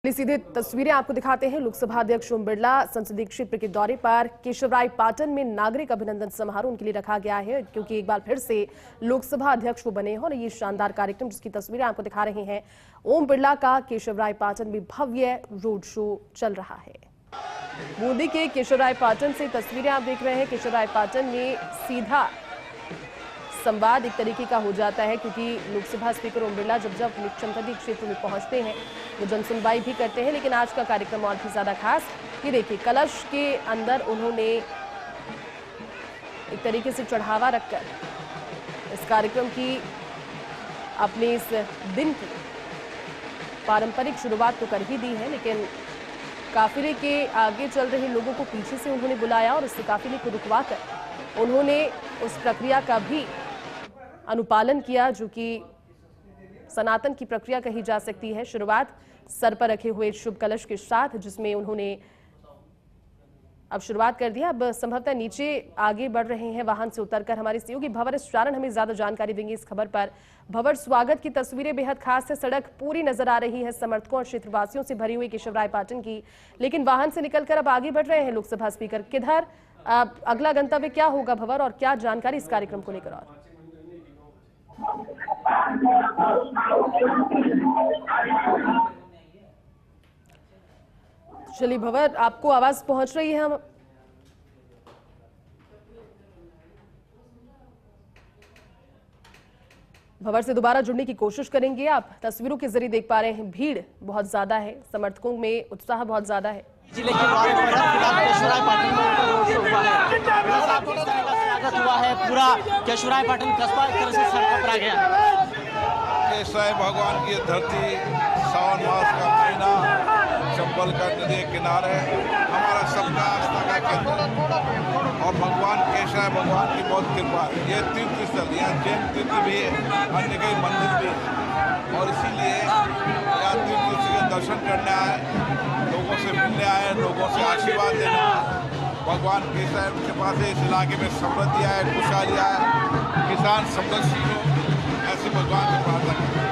सीधे तस्वीरें आपको दिखाते हैं। लोकसभा अध्यक्ष ओम बिरला संसदीय क्षेत्र के दौरे पर केशवराय पाटन में नागरिक अभिनंदन समारोह उनके लिए रखा गया है, क्योंकि एक बार फिर से लोकसभा अध्यक्ष वो बने हैं। और ये शानदार कार्यक्रम जिसकी तस्वीरें आपको दिखा रहे हैं, ओम बिरला का केशवराय पाटन में भव्य रोड शो चल रहा है। बूंदी के केशवराय पाटन से तस्वीरें आप देख रहे हैं। केशवराय पाटन में सीधा संवाद एक तरीके का हो जाता है, क्योंकि लोकसभा स्पीकर ओम बिरला जब संसदीय क्षेत्र में पहुंचते हैं वो जनसुनवाई भी करते हैं। लेकिन आज का कार्यक्रम और भी ज्यादा खास। ये देखिए, कलश के अंदर उन्होंने एक तरीके से चढ़ावा रखकर इस कार्यक्रम की अपने इस दिन की पारंपरिक शुरुआत तो कर ही दी है, लेकिन काफिले के आगे चल रहे लोगों को पीछे से उन्होंने बुलाया और इस काफिले को रुकवाकर उन्होंने उस प्रक्रिया का भी अनुपालन किया जो कि सनातन की प्रक्रिया कही जा सकती है। शुरुआत सर पर रखे हुए शुभ कलश के साथ, जिसमें उन्होंने अब शुरुआत कर दिया। अब संभवतः नीचे आगे बढ़ रहे हैं वाहन से उतरकर। हमारे सहयोगी भंवर चारण हमें ज्यादा जानकारी देंगे इस खबर पर। भंवर, स्वागत की तस्वीरें बेहद खास है। सड़क पूरी नजर आ रही है समर्थकों और क्षेत्रवासियों से भरी हुई केशवराय पाटन की, लेकिन वाहन से निकलकर अब आगे बढ़ रहे हैं लोकसभा स्पीकर। किधर अगला गंतव्य क्या होगा भंवर, और क्या जानकारी इस कार्यक्रम को लेकर? और चलिए भंवर, आपको आवाज पहुंच रही है? हम भंवर से दोबारा जुड़ने की कोशिश करेंगे। आप तस्वीरों के जरिए देख पा रहे हैं, भीड़ बहुत ज्यादा है, समर्थकों में उत्साह बहुत ज्यादा है। जिले के दौरे पर केशवराय पाटन में उनका रोड शो हुआ है। स्वागत हुआ है, पूरा केशवराय पाटन कस्बा एक तरह से सड़कों पर आ गया। केशवराय भगवान की धरती, सावन मास का महीना, चंबल का नदी किनारे, हमारा सबका आस्था का केंद्र और भगवान केशवराय भगवान की बहुत कृपा है। ये तीर्थ स्थल, यहाँ जैन तीर्थ भी है, अन्य कई मंदिर भी है, और इसीलिए यहाँ तीर्थ के दर्शन करने आए, लोगों से मिलने आए, लोगों से आशीर्वाद देना। भगवान केशवराय के पास इस इलाके में समृद्धि आए, खुशहाली आए, किसान समृद्धि हो, ऐसे भगवान से प्रार्थना करते हैं।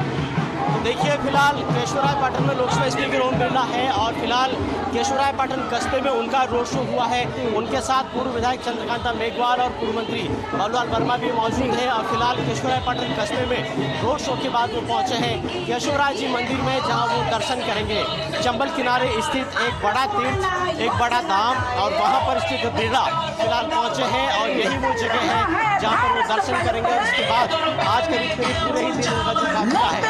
देखिए, फिलहाल केशवराय पाटन में लोकसभा स्पीकर ओम बिरला है और फिलहाल केशवराय पाटन कस्बे में उनका रोड शो हुआ है। उनके साथ पूर्व विधायक चंद्रकांता मेघवाल और पूर्व मंत्री बाबूलाल वर्मा भी मौजूद हैं। और फिलहाल केशवराय पाटन कस्बे में रोड शो के बाद वो पहुंचे हैं केशवराय जी मंदिर में, जहां वो दर्शन करेंगे। चंबल किनारे स्थित एक बड़ा तीर्थ, एक बड़ा धाम, और वहां पर स्थित बिरला फिलहाल पहुंचे हैं और यही वो जगह है जहाँ पर वो दर्शन करेंगे। और इसके बाद आज करीब पूरे ही दिन उनका जो काफिला है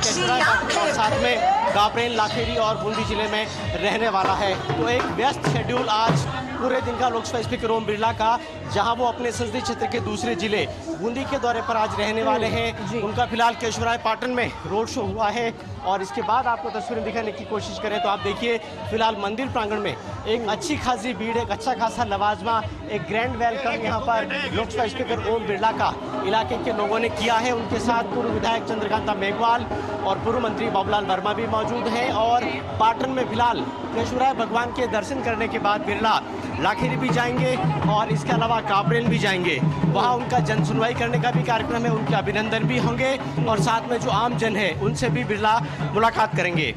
केशवराय पाटन और साथ में गाबरेन, लाखेरी और बूंदी जिले में रहने वाला है। तो एक व्यस्त शेड्यूल आज पूरे दिन का लोकसभा स्पीकर ओम बिरला का, जहां वो अपने संसदीय क्षेत्र के दूसरे जिले बूंदी के दौरे पर आज रहने वाले हैं। उनका फिलहाल केशवराय पाटन में रोड शो हुआ है और इसके बाद आपको तस्वीरें दिखाने की कोशिश करें तो आप देखिए, फिलहाल मंदिर प्रांगण में एक अच्छी खासी भीड़, एक अच्छा खासा लवाजमा, एक ग्रैंड वेलकम यहाँ पर लोकसभा स्पीकर ओम बिरला का इलाके के लोगों ने किया है। उनके साथ पूर्व विधायक चंद्रकांता मेघवाल और पूर्व मंत्री बाबूलाल वर्मा भी मौजूद हैं। और पाटन में फिलहाल केशवराय भगवान के दर्शन करने के बाद बिरला लाखेरी भी जाएंगे और इसके अलावा काबरेन भी जाएंगे। वहाँ उनका जन सुनवाई करने का भी कार्यक्रम है, उनके अभिनंदन भी होंगे और साथ में जो आम जन है उनसे भी बिरला मुलाकात करेंगे।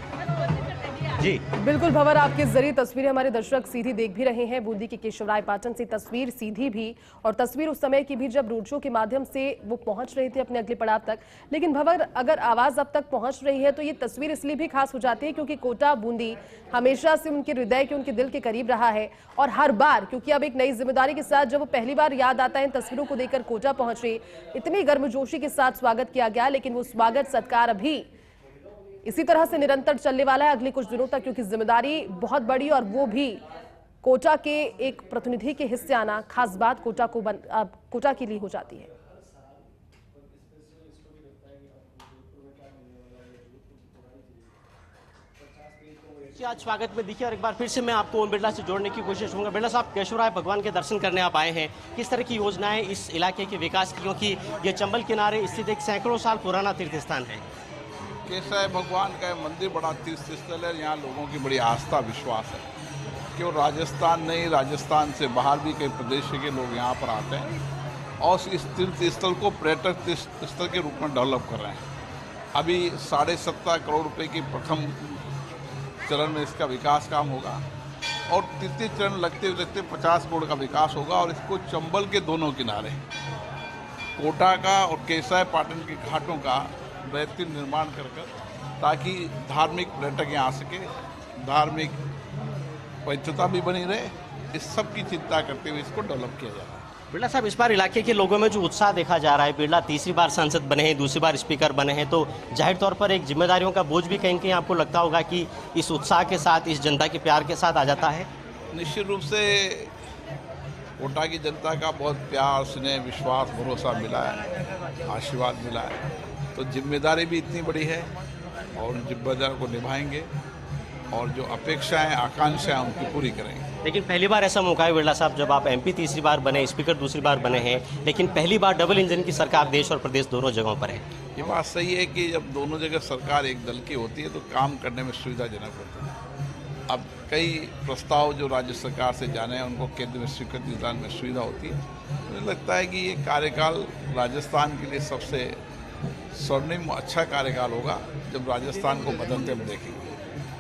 जी बिल्कुल भंवर, आपके जरिए तस्वीरें हमारे दर्शक सीधी देख भी रहे हैं। बूंदी के केशवराय पाटन से तस्वीर सीधी भी, और तस्वीर उस समय की भी जब रोड शो के माध्यम से वो पहुंच रहे थे अपने अगले पड़ाव तक। लेकिन भंवर, अगर आवाज अब तक पहुंच रही है तो ये तस्वीर इसलिए भी खास हो जाती है क्योंकि कोटा बूंदी हमेशा से उनके हृदय के, उनके दिल के करीब रहा है। और हर बार, क्योंकि अब एक नई जिम्मेदारी के साथ जब वो पहली बार याद आता है तस्वीरों को देखकर कोटा पहुंचे, इतनी गर्मजोशी के साथ स्वागत किया गया। लेकिन वो स्वागत सत्कार अभी इसी तरह से निरंतर चलने वाला है अगले कुछ दिनों तक, क्योंकि जिम्मेदारी बहुत बड़ी, और वो भी कोटा के एक प्रतिनिधि के हिस्से आना खास बात कोटा के लिए हो जाती है। आज स्वागत में देखिए, और एक बार फिर से मैं आपको ओम बिरला से जोड़ने की कोशिश करूंगा। बिरला साहब, केशवराय भगवान के दर्शन करने आप आए हैं, किस तरह की योजनाएं इस इलाके के विकास की, क्योंकि ये चंबल किनारे स्थित एक सैकड़ों साल पुराना तीर्थ स्थान है। केशवराय भगवान का मंदिर बड़ा तीर्थ स्थल है, यहाँ लोगों की बड़ी आस्था विश्वास है। केवल राजस्थान नहीं, राजस्थान से बाहर भी कई प्रदेश के लोग यहाँ पर आते हैं और इस तीर्थ स्थल को पर्यटक तीर्थ स्थल के रूप में डेवलप कर रहे हैं। अभी 7.5 करोड़ रुपए की प्रथम चरण में इसका विकास काम होगा और तृतीय चरण लगते 50 करोड़ का विकास होगा और इसको चंबल के दोनों किनारे कोटा का और केसराय पाटन के घाटों का बेहतरीन निर्माण कर ताकि धार्मिक पर्यटक यहाँ आ सके, धार्मिक पवित्रता भी बनी रहे, इस सब की चिंता करते हुए इसको डेवलप किया जा रहा है। बिरला साहब, इस बार इलाके के लोगों में जो उत्साह देखा जा रहा है, बिरला तीसरी बार सांसद बने हैं, दूसरी बार स्पीकर बने हैं, तो जाहिर तौर पर एक जिम्मेदारियों का बोझ भी कहीं कहीं आपको लगता होगा कि इस उत्साह के साथ, इस जनता के प्यार के साथ आ जाता है। निश्चित रूप से कोटा की जनता का बहुत प्यार, स्नेह, विश्वास, भरोसा मिला है, आशीर्वाद मिला है, तो जिम्मेदारी भी इतनी बड़ी है और जिम्मेदारी को निभाएंगे और जो अपेक्षाएं, आकांक्षाएं उनकी पूरी करेंगे। लेकिन पहली बार ऐसा मौका है बिरला साहब, जब आप एमपी तीसरी बार बने, स्पीकर दूसरी बार बने हैं, लेकिन पहली बार डबल इंजन की सरकार देश और प्रदेश दोनों जगहों पर है। ये बात सही है कि जब दोनों जगह सरकार एक दल की होती है तो काम करने में सुविधाजनक होता है। अब कई प्रस्ताव जो राज्य सरकार से जाने हैं उनको केंद्र में स्वीकृति दान में सुविधा होती है। मुझे लगता है कि ये कार्यकाल राजस्थान के लिए सबसे स्वर्णिम अच्छा कार्यकाल होगा जब राजस्थान को बदलते हम देखेंगे।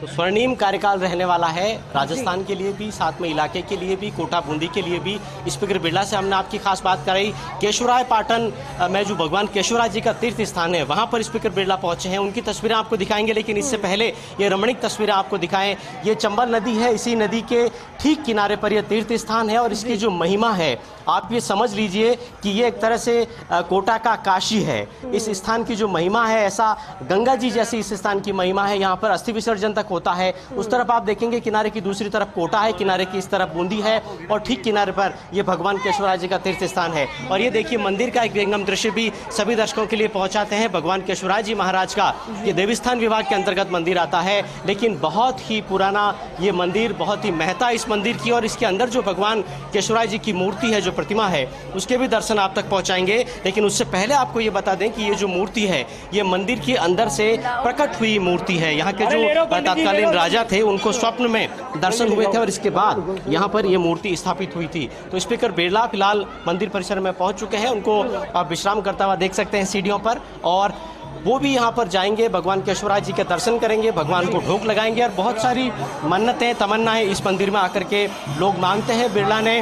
तो स्वर्णिम कार्यकाल रहने वाला है राजस्थान के लिए भी, साथ में इलाके के लिए भी, कोटा बूंदी के लिए भी। स्पीकर बिरला से हमने आपकी खास बात कराई। केशवराय पाटन में जो भगवान केशवराय जी का तीर्थ स्थान है, वहाँ पर स्पीकर बिरला पहुँचे हैं। उनकी तस्वीरें आपको दिखाएंगे, लेकिन इससे पहले ये रमणीक तस्वीरें आपको दिखाएं। ये चंबल नदी है, इसी नदी के ठीक किनारे पर यह तीर्थ स्थान है और इसकी जो महिमा है आप ये समझ लीजिए कि ये एक तरह से कोटा का काशी है। इस स्थान की जो महिमा है, ऐसा गंगा जी जैसी इस स्थान की महिमा है। यहाँ पर अस्थि विसर्जन तक होता है। उस तरफ आप देखेंगे किनारे की दूसरी तरफ कोटा है, किनारे की इस तरफ बूंदी है और ठीक किनारे पर ये भगवान केशवराय जी का तीर्थ स्थान है। और ये देखिए मंदिर का एक विहंगम दृश्य भी सभी दर्शकों के लिए पहुंचाते हैं। भगवान केशवराय जी महाराज का ये देवस्थान विभाग के अंतर्गत मंदिर आता है, लेकिन बहुत ही पुराना ये मंदिर, बहुत ही महत्ता इस मंदिर की। और इसके अंदर जो भगवान केशवराय जी की मूर्ति है, जो प्रतिमा है, उसके भी दर्शन आप तक पहुंचाएंगे। लेकिन उससे पहले आपको ये बता दें कि ये जो मूर्ति है, ये मंदिर के अंदर से प्रकट हुई मूर्ति है। यहाँ के जो तत्कालीन राजा थे उनको स्वप्न में दर्शन हुए थे और इसके बाद यहाँ पर ये मूर्ति स्थापित हुई थी। तो स्पीकर बिरला फिलहाल मंदिर परिसर में पहुंच चुके हैं। उनको आप विश्राम करता हुआ देख सकते हैं सीढ़ियों पर, और वो भी यहाँ पर जाएंगे, भगवान केशवराय जी के दर्शन करेंगे, भगवान को ढोक लगाएंगे। और बहुत सारी मन्नतें, तमन्नाएं इस मंदिर में आकर के लोग मांगते हैं। बिरला ने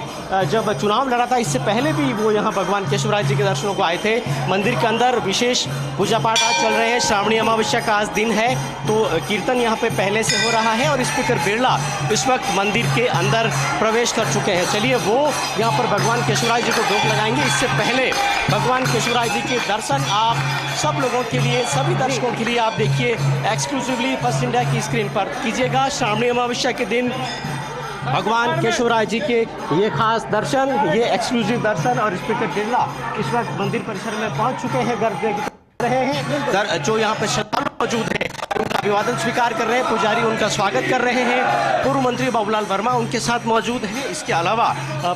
जब चुनाव लड़ा था, इससे पहले भी वो यहाँ भगवान केशवराय जी के दर्शनों को आए थे। मंदिर के अंदर विशेष पूजा पाठ आज चल रहे हैं। श्रावणी अमावस्या का आज दिन है, तो कीर्तन यहाँ पे पहले से हो रहा है और स्पीकर बिरला इस वक्त मंदिर के अंदर प्रवेश कर चुके हैं। चलिए वो यहाँ पर भगवान केशवराय जी को ढोक लगाएंगे। इससे पहले भगवान केशवराय जी के दर्शन आप सब लोगों के लिए, सभी दर्शकों के लिए आप देखिए एक्सक्लूसिवली फर्स्ट इंडिया की स्क्रीन पर कीजिएगा। श्रावणी अमावस्या के दिन भगवान केशवराय जी के ये खास दर्शन, ये एक्सक्लूसिव दर्शन। और स्पीकर बिरला इस वक्त मंदिर परिसर में पहुंच चुके हैं, गर्भ रहे हैं। जो यहाँ पर श्रद्धालु मौजूद है उनका अभिवादन स्वीकार कर रहे हैं, पुजारी उनका स्वागत कर रहे हैं। पूर्व मंत्री बाबूलाल वर्मा उनके साथ मौजूद हैं। इसके अलावा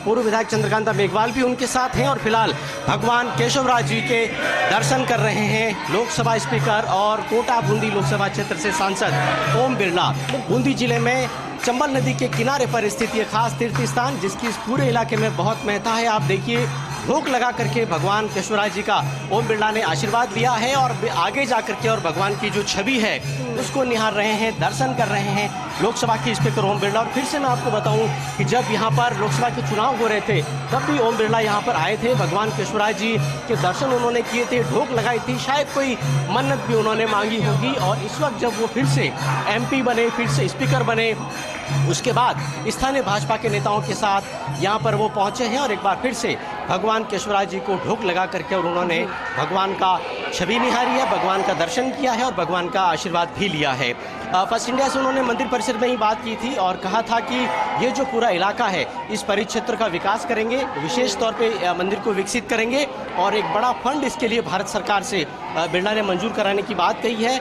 पूर्व विधायक चंद्रकांता मेघवाल भी उनके साथ हैं। और फिलहाल भगवान केशवराय जी के दर्शन कर रहे हैं लोकसभा स्पीकर और कोटा बूंदी लोकसभा क्षेत्र से सांसद ओम बिरला। बूंदी जिले में चंबल नदी के किनारे पर स्थित ये खास तीर्थ स्थान, जिसकी इस पूरे इलाके में बहुत महत्ता है। आप देखिए ढोक लगा करके भगवान केशवराय जी का ओम बिरला ने आशीर्वाद लिया है और आगे जा करके और भगवान की जो छवि है उसको निहार रहे हैं, दर्शन कर रहे हैं लोकसभा के स्पीकर ओम बिरला। और फिर से मैं आपको बताऊं कि जब यहाँ पर लोकसभा के चुनाव हो रहे थे तब भी ओम बिरला यहाँ पर आए थे, भगवान केशवराय जी के दर्शन उन्होंने किए थे, ढोक लगाई थी, शायद कोई मन्नत भी उन्होंने मांगी होगी। और इस वक्त जब वो फिर से एमपी बने, फिर से स्पीकर बने, उसके बाद स्थानीय भाजपा के नेताओं के साथ यहाँ पर वो पहुँचे हैं और एक बार फिर से भगवान केशवराय जी को ढोक लगा करके और उन्होंने भगवान का छवि निहारी है, भगवान का दर्शन किया है और भगवान का आशीर्वाद भी लिया है। फर्स्ट इंडिया से उन्होंने मंदिर परिसर में ही बात की थी और कहा था कि ये जो पूरा इलाका है इस परिक्षेत्र का विकास करेंगे, विशेष तौर पे मंदिर को विकसित करेंगे और एक बड़ा फंड इसके लिए भारत सरकार से बिरला ने मंजूर कराने की बात कही है।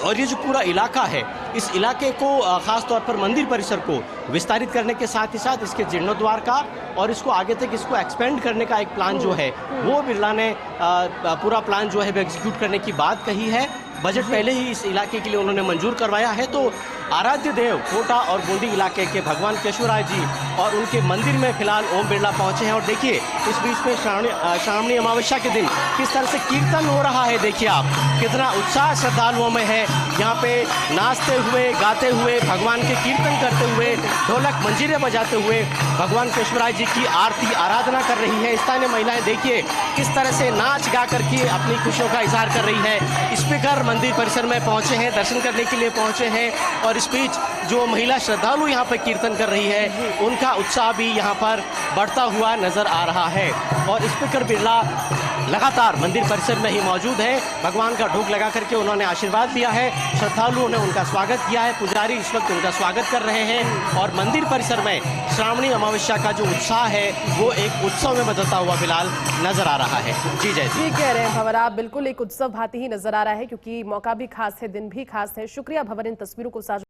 और ये जो पूरा इलाका है, इस इलाके को ख़ास तौर पर मंदिर परिसर को विस्तारित करने के साथ ही साथ इसके जीर्णोद्वार का और इसको आगे तक इसको एक्सपेंड करने का एक प्लान जो है वो बिरला ने पूरा प्लान जो है वो एग्जीक्यूट करने की बात कही है। बजट पहले ही इस इलाके के लिए उन्होंने मंजूर करवाया है। तो आराध्य देव कोटा और बूंदी इलाके के भगवान केशवराय जी और उनके मंदिर में फिलहाल ओम बिरला पहुंचे हैं। और देखिए इस बीच में श्रावणी अमावस्या के दिन किस तरह से कीर्तन हो रहा है, देखिए आप कितना उत्साह श्रद्धालुओं में है। यहाँ पे नाचते हुए गाते हुए भगवान के कीर्तन करते हुए ढोलक मंजीरे बजाते हुए भगवान केशवराय जी की आरती आराधना कर रही है। स्थानीय महिलाएं देखिए किस तरह से नाच गा करके अपनी खुशियों का इजहार कर रही है। स्पीकर मंदिर परिसर में पहुंचे हैं, दर्शन करने के लिए पहुंचे हैं। और इस बीच जो महिला श्रद्धालु यहाँ पर कीर्तन कर रही है उनका उत्साह भी यहाँ पर बढ़ता हुआ नजर आ रहा है। और स्पीकर बिरला लगातार मंदिर परिसर में ही मौजूद है। भगवान का ढोक लगा करके उन्होंने आशीर्वाद दिया है, श्रद्धालुओं ने उनका स्वागत किया है। पुजारी इस वक्त उनका स्वागत कर रहे हैं और मंदिर परिसर में श्रावणी अमावस्या का जो उत्साह है वो एक उत्सव में बदलता हुआ फिलहाल नजर आ रहा है। जी जय जी कह रहे हैं भंवर, आप बिल्कुल एक उत्सव भांति ही नजर आ रहा है क्योंकि मौका भी खास है, दिन भी खास है। शुक्रिया भंवर इन तस्वीरों को साझा